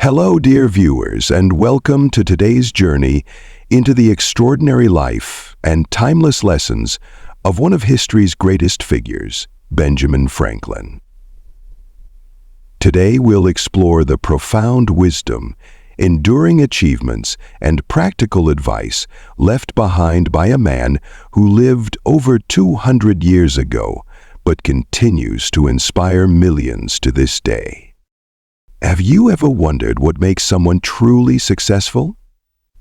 Hello, dear viewers, and welcome to today's journey into the extraordinary life and timeless lessons of one of history's greatest figures, Benjamin Franklin. Today we'll explore the profound wisdom, enduring achievements, and practical advice left behind by a man who lived over 200 years ago, but continues to inspire millions to this day. Have you ever wondered what makes someone truly successful?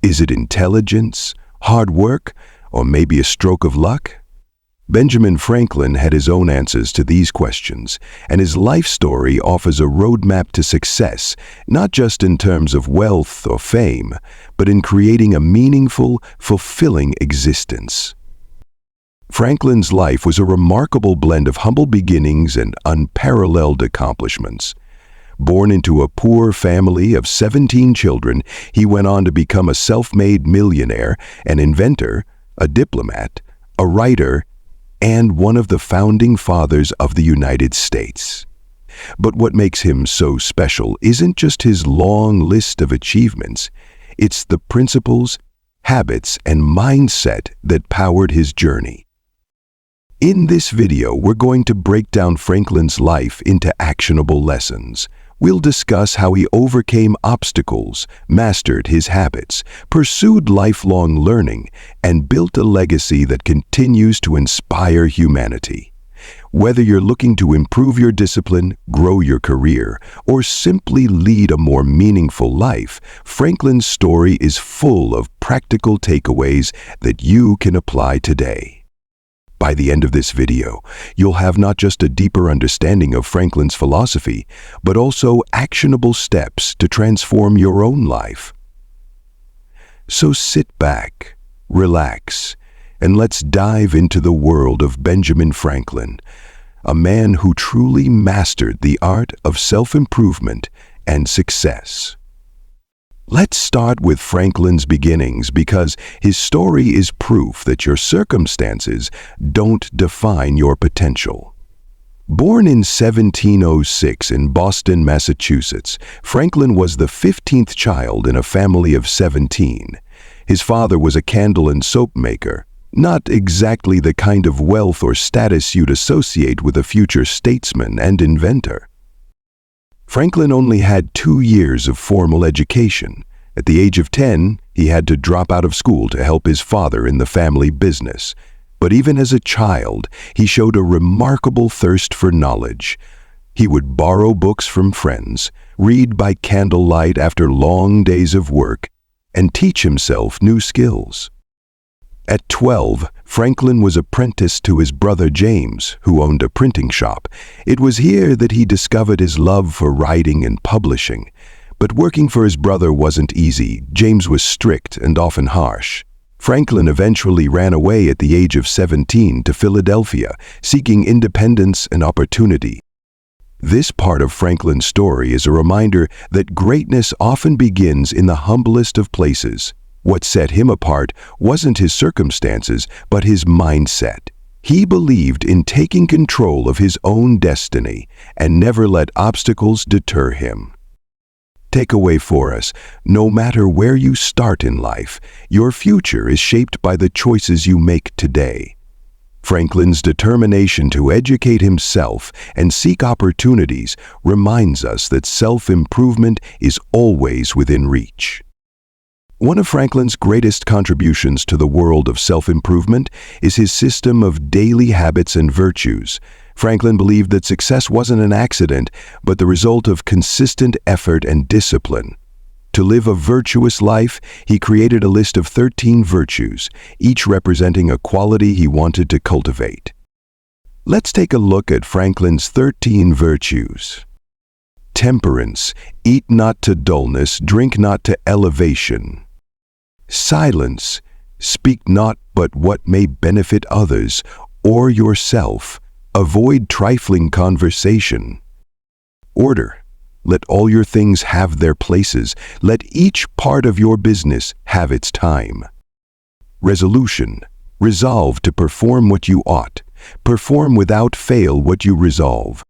Is it intelligence, hard work, or maybe a stroke of luck? Benjamin Franklin had his own answers to these questions, and his life story offers a roadmap to success, not just in terms of wealth or fame, but in creating a meaningful, fulfilling existence. Franklin's life was a remarkable blend of humble beginnings and unparalleled accomplishments. Born into a poor family of 17 children, he went on to become a self-made millionaire, an inventor, a diplomat, a writer, and one of the founding fathers of the United States. But what makes him so special isn't just his long list of achievements. It's the principles, habits, and mindset that powered his journey. In this video, we're going to break down Franklin's life into actionable lessons. We'll discuss how he overcame obstacles, mastered his habits, pursued lifelong learning, and built a legacy that continues to inspire humanity. Whether you're looking to improve your discipline, grow your career, or simply lead a more meaningful life, Franklin's story is full of practical takeaways that you can apply today. By the end of this video, you'll have not just a deeper understanding of Franklin's philosophy, but also actionable steps to transform your own life. So sit back, relax, and let's dive into the world of Benjamin Franklin, a man who truly mastered the art of self-improvement and success. Let's start with Franklin's beginnings because his story is proof that your circumstances don't define your potential. Born in 1706 in Boston, Massachusetts, Franklin was the 15th child in a family of 17. His father was a candle and soap maker, not exactly the kind of wealth or status you'd associate with a future statesman and inventor. Franklin only had 2 years of formal education. At the age of 10, he had to drop out of school to help his father in the family business. But even as a child, he showed a remarkable thirst for knowledge. He would borrow books from friends, read by candlelight after long days of work, and teach himself new skills. At 12, Franklin was apprenticed to his brother James, who owned a printing shop. It was here that he discovered his love for writing and publishing. But working for his brother wasn't easy. James was strict and often harsh. Franklin eventually ran away at the age of 17 to Philadelphia, seeking independence and opportunity. This part of Franklin's story is a reminder that greatness often begins in the humblest of places. What set him apart wasn't his circumstances, but his mindset. He believed in taking control of his own destiny and never let obstacles deter him. Takeaway for us: no matter where you start in life, your future is shaped by the choices you make today. Franklin's determination to educate himself and seek opportunities reminds us that self-improvement is always within reach. One of Franklin's greatest contributions to the world of self-improvement is his system of daily habits and virtues. Franklin believed that success wasn't an accident, but the result of consistent effort and discipline. To live a virtuous life, he created a list of 13 virtues, each representing a quality he wanted to cultivate. Let's take a look at Franklin's 13 virtues. Temperance: eat not to dullness, drink not to elevation. Silence: speak not but what may benefit others or yourself. Avoid trifling conversation. Order: let all your things have their places. Let each part of your business have its time. Resolution: resolve to perform what you ought. Perform without fail what you resolve.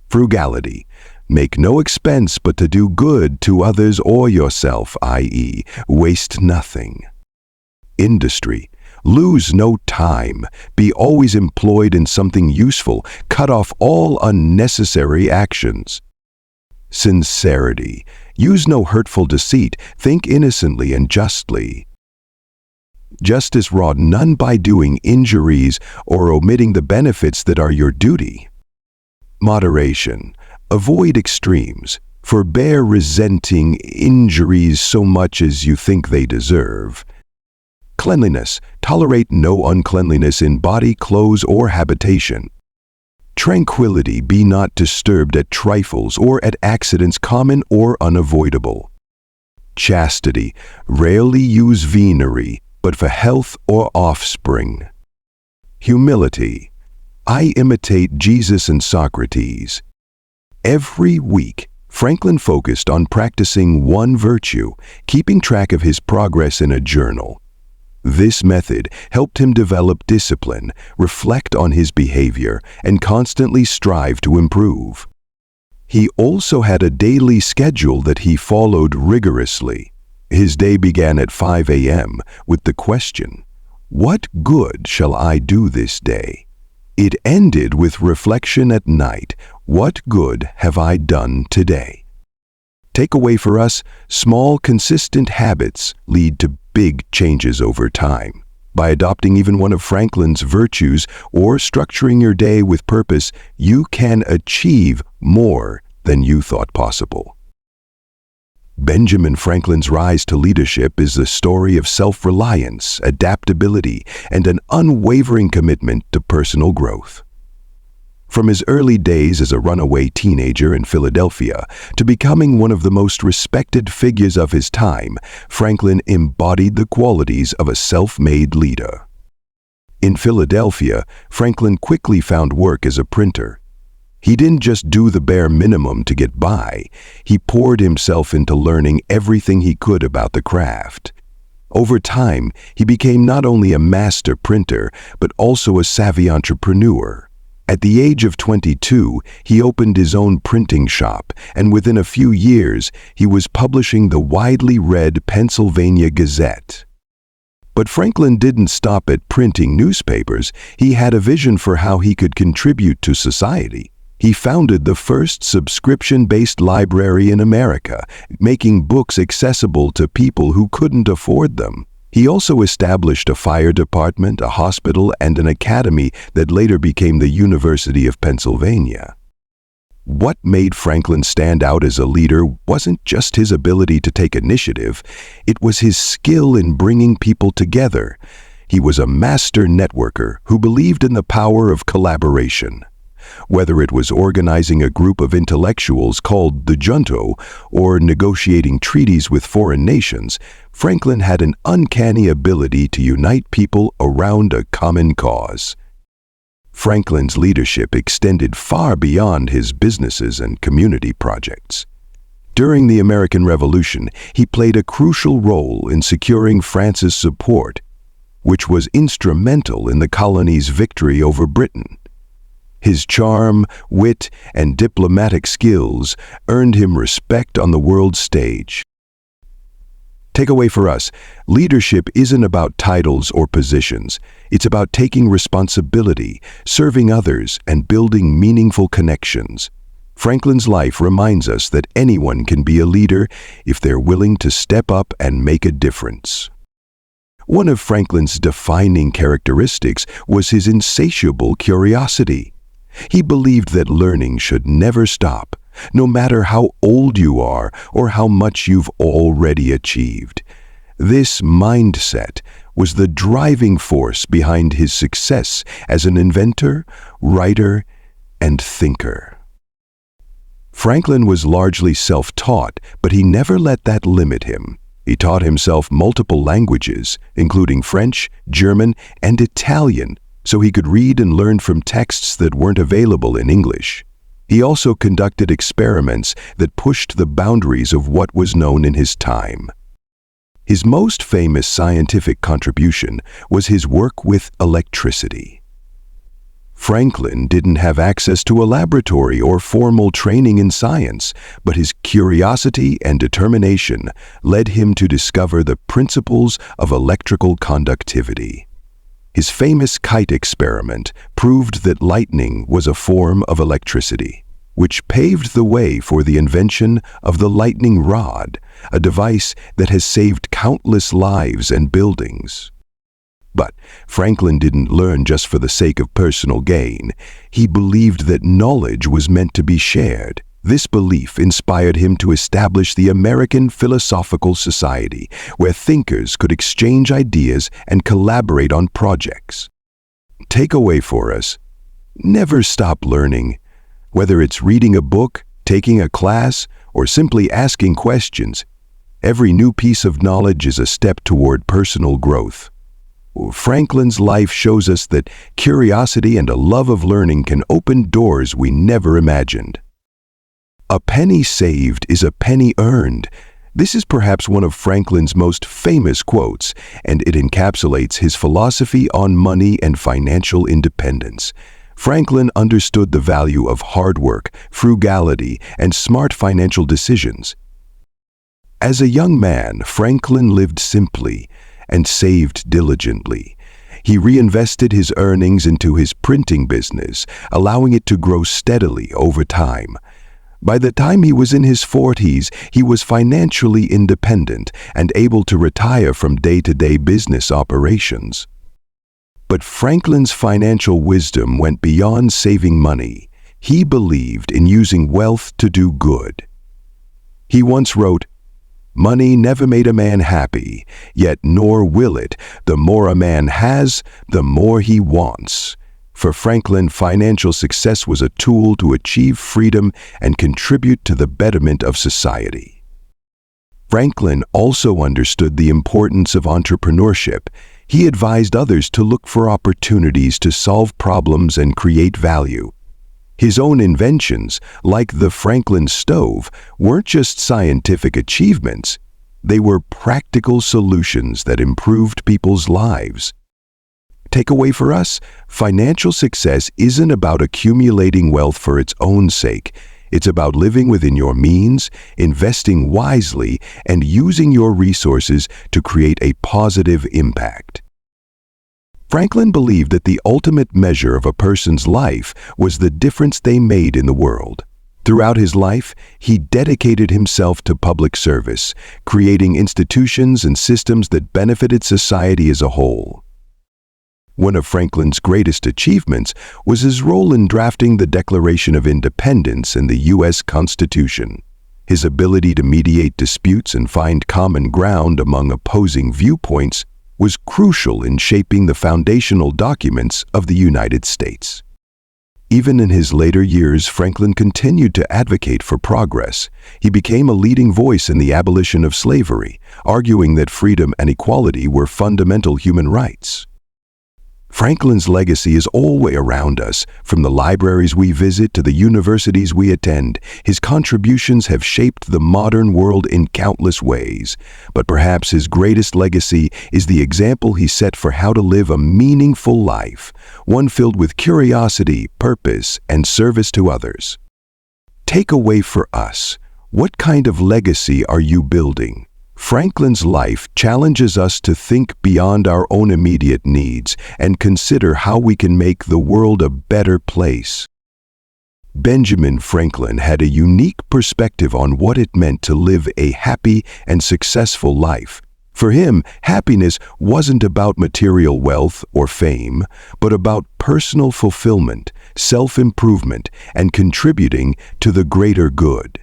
Frugality: Make no expense but to do good to others or yourself, i.e., waste nothing. Industry. Lose no time. Be always employed in something useful. Cut off all unnecessary actions. Sincerity. Use no hurtful deceit. Think innocently and justly. Justice wrought none by doing injuries or omitting the benefits that are your duty. Moderation. Avoid extremes. Forbear resenting injuries so much as you think they deserve. Cleanliness. Tolerate no uncleanliness in body, clothes, or habitation. Tranquility. Be not disturbed at trifles or at accidents common or unavoidable. Chastity. Rarely use venery, but for health or offspring. Humility. I imitate Jesus and Socrates. Every week, Franklin focused on practicing one virtue, keeping track of his progress in a journal. This method helped him develop discipline, reflect on his behavior, and constantly strive to improve. He also had a daily schedule that he followed rigorously. His day began at 5 a.m. with the question, "What good shall I do this day?" It ended with reflection at night, "What good have I done today?" Takeaway for us, small, consistent habits lead to big changes over time. By adopting even one of Franklin's virtues or structuring your day with purpose, you can achieve more than you thought possible. Benjamin Franklin's rise to leadership is the story of self-reliance, adaptability, and an unwavering commitment to personal growth. From his early days as a runaway teenager in Philadelphia to becoming one of the most respected figures of his time, Franklin embodied the qualities of a self-made leader. In Philadelphia, Franklin quickly found work as a printer. He didn't just do the bare minimum to get by. He poured himself into learning everything he could about the craft. Over time, he became not only a master printer, but also a savvy entrepreneur. At the age of 22, he opened his own printing shop, and within a few years, he was publishing the widely read Pennsylvania Gazette. But Franklin didn't stop at printing newspapers. He had a vision for how he could contribute to society. He founded the first subscription-based library in America, making books accessible to people who couldn't afford them. He also established a fire department, a hospital, and an academy that later became the University of Pennsylvania. What made Franklin stand out as a leader wasn't just his ability to take initiative, it was his skill in bringing people together. He was a master networker who believed in the power of collaboration. Whether it was organizing a group of intellectuals called the Junto or negotiating treaties with foreign nations, Franklin had an uncanny ability to unite people around a common cause. Franklin's leadership extended far beyond his businesses and community projects. During the American Revolution, he played a crucial role in securing France's support, which was instrumental in the colony's victory over Britain. His charm, wit, and diplomatic skills earned him respect on the world stage. Takeaway for us, leadership isn't about titles or positions. It's about taking responsibility, serving others, and building meaningful connections. Franklin's life reminds us that anyone can be a leader if they're willing to step up and make a difference. One of Franklin's defining characteristics was his insatiable curiosity. He believed that learning should never stop, no matter how old you are or how much you've already achieved. This mindset was the driving force behind his success as an inventor, writer, and thinker. Franklin was largely self-taught, but he never let that limit him. He taught himself multiple languages, including French, German, and Italian, so he could read and learn from texts that weren't available in English. He also conducted experiments that pushed the boundaries of what was known in his time. His most famous scientific contribution was his work with electricity. Franklin didn't have access to a laboratory or formal training in science, but his curiosity and determination led him to discover the principles of electrical conductivity. His famous kite experiment proved that lightning was a form of electricity, which paved the way for the invention of the lightning rod, a device that has saved countless lives and buildings. But Franklin didn't learn just for the sake of personal gain. He believed that knowledge was meant to be shared. This belief inspired him to establish the American Philosophical Society, where thinkers could exchange ideas and collaborate on projects. Takeaway for us: never stop learning. Whether it's reading a book, taking a class, or simply asking questions, every new piece of knowledge is a step toward personal growth. Franklin's life shows us that curiosity and a love of learning can open doors we never imagined. A penny saved is a penny earned. This is perhaps one of Franklin's most famous quotes, and it encapsulates his philosophy on money and financial independence. Franklin understood the value of hard work, frugality, and smart financial decisions. As a young man, Franklin lived simply and saved diligently. He reinvested his earnings into his printing business, allowing it to grow steadily over time. By the time he was in his 40s, he was financially independent and able to retire from day-to-day business operations. But Franklin's financial wisdom went beyond saving money. He believed in using wealth to do good. He once wrote, "Money never made a man happy, yet nor will it. The more a man has, the more he wants." For Franklin, financial success was a tool to achieve freedom and contribute to the betterment of society. Franklin also understood the importance of entrepreneurship. He advised others to look for opportunities to solve problems and create value. His own inventions, like the Franklin stove, weren't just scientific achievements. They were practical solutions that improved people's lives. Takeaway for us: financial success isn't about accumulating wealth for its own sake. It's about living within your means, investing wisely, and using your resources to create a positive impact. Franklin believed that the ultimate measure of a person's life was the difference they made in the world. Throughout his life, he dedicated himself to public service, creating institutions and systems that benefited society as a whole. One of Franklin's greatest achievements was his role in drafting the Declaration of Independence and the U.S. Constitution. His ability to mediate disputes and find common ground among opposing viewpoints was crucial in shaping the foundational documents of the United States. Even in his later years, Franklin continued to advocate for progress. He became a leading voice in the abolition of slavery, arguing that freedom and equality were fundamental human rights. Franklin's legacy is always around us. From the libraries we visit to the universities we attend, his contributions have shaped the modern world in countless ways. But perhaps his greatest legacy is the example he set for how to live a meaningful life, one filled with curiosity, purpose, and service to others. Takeaway for us: what kind of legacy are you building? Franklin's life challenges us to think beyond our own immediate needs and consider how we can make the world a better place. Benjamin Franklin had a unique perspective on what it meant to live a happy and successful life. For him, happiness wasn't about material wealth or fame, but about personal fulfillment, self-improvement, and contributing to the greater good.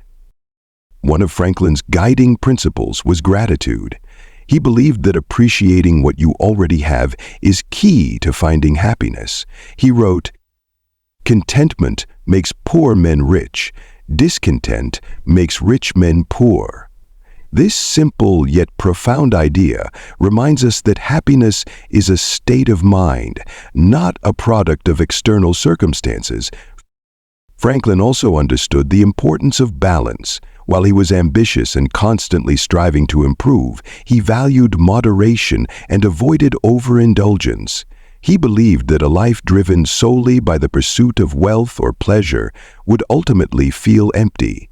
One of Franklin's guiding principles was gratitude. He believed that appreciating what you already have is key to finding happiness. He wrote, "Contentment makes poor men rich. Discontent makes rich men poor." This simple yet profound idea reminds us that happiness is a state of mind, not a product of external circumstances. Franklin also understood the importance of balance. While he was ambitious and constantly striving to improve, he valued moderation and avoided overindulgence. He believed that a life driven solely by the pursuit of wealth or pleasure would ultimately feel empty.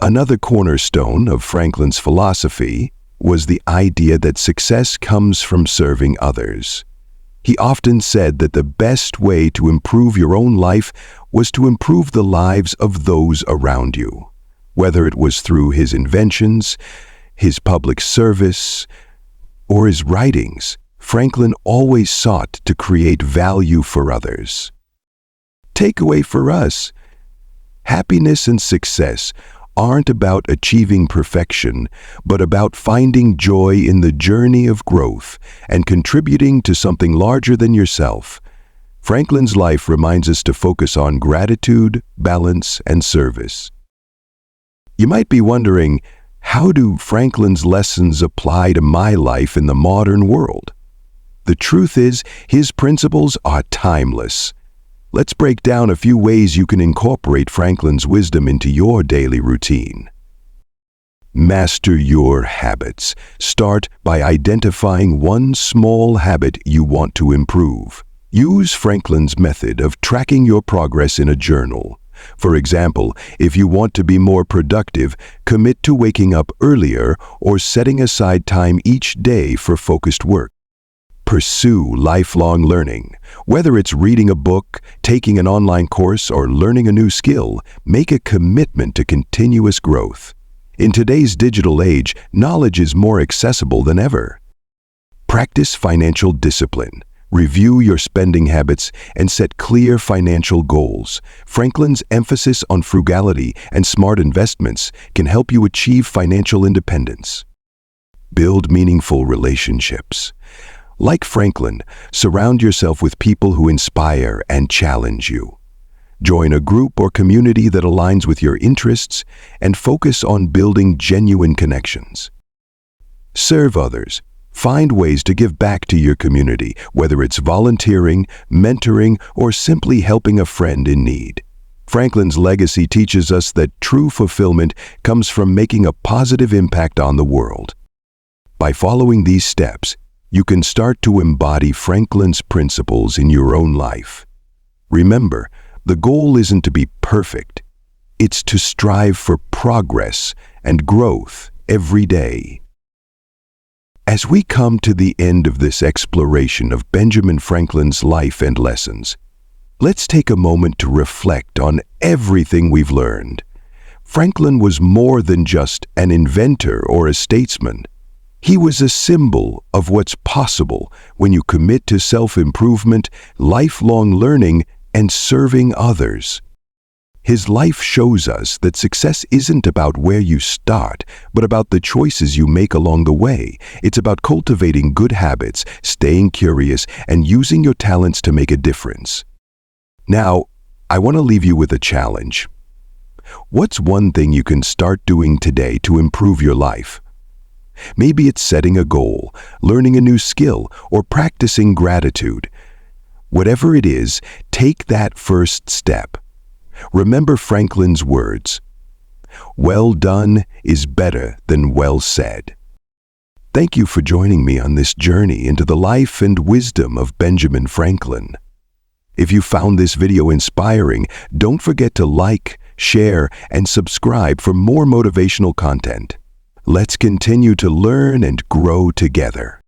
Another cornerstone of Franklin's philosophy was the idea that success comes from serving others. He often said that the best way to improve your own life was to improve the lives of those around you. Whether it was through his inventions, his public service, or his writings, Franklin always sought to create value for others. Takeaway for us: happiness and success aren't about achieving perfection, but about finding joy in the journey of growth and contributing to something larger than yourself. Franklin's life reminds us to focus on gratitude, balance, and service. You might be wondering, how do Franklin's lessons apply to my life in the modern world? The truth is, his principles are timeless. Let's break down a few ways you can incorporate Franklin's wisdom into your daily routine. Master your habits. Start by identifying one small habit you want to improve. Use Franklin's method of tracking your progress in a journal. For example, if you want to be more productive, commit to waking up earlier or setting aside time each day for focused work. Pursue lifelong learning. Whether it's reading a book, taking an online course, or learning a new skill, make a commitment to continuous growth. In today's digital age, knowledge is more accessible than ever. Practice financial discipline. Review your spending habits and set clear financial goals. Franklin's emphasis on frugality and smart investments can help you achieve financial independence. Build meaningful relationships. Like Franklin, surround yourself with people who inspire and challenge you. Join a group or community that aligns with your interests and focus on building genuine connections. Serve others. Find ways to give back to your community, whether it's volunteering, mentoring, or simply helping a friend in need. Franklin's legacy teaches us that true fulfillment comes from making a positive impact on the world. By following these steps, you can start to embody Franklin's principles in your own life. Remember, the goal isn't to be perfect. It's to strive for progress and growth every day. As we come to the end of this exploration of Benjamin Franklin's life and lessons, let's take a moment to reflect on everything we've learned. Franklin was more than just an inventor or a statesman. He was a symbol of what's possible when you commit to self-improvement, lifelong learning, and serving others. His life shows us that success isn't about where you start, but about the choices you make along the way. It's about cultivating good habits, staying curious, and using your talents to make a difference. Now, I want to leave you with a challenge. What's one thing you can start doing today to improve your life? Maybe it's setting a goal, learning a new skill, or practicing gratitude. Whatever it is, take that first step. Remember Franklin's words, "Well done is better than well said." Thank you for joining me on this journey into the life and wisdom of Benjamin Franklin. If you found this video inspiring, don't forget to like, share, and subscribe for more motivational content. Let's continue to learn and grow together.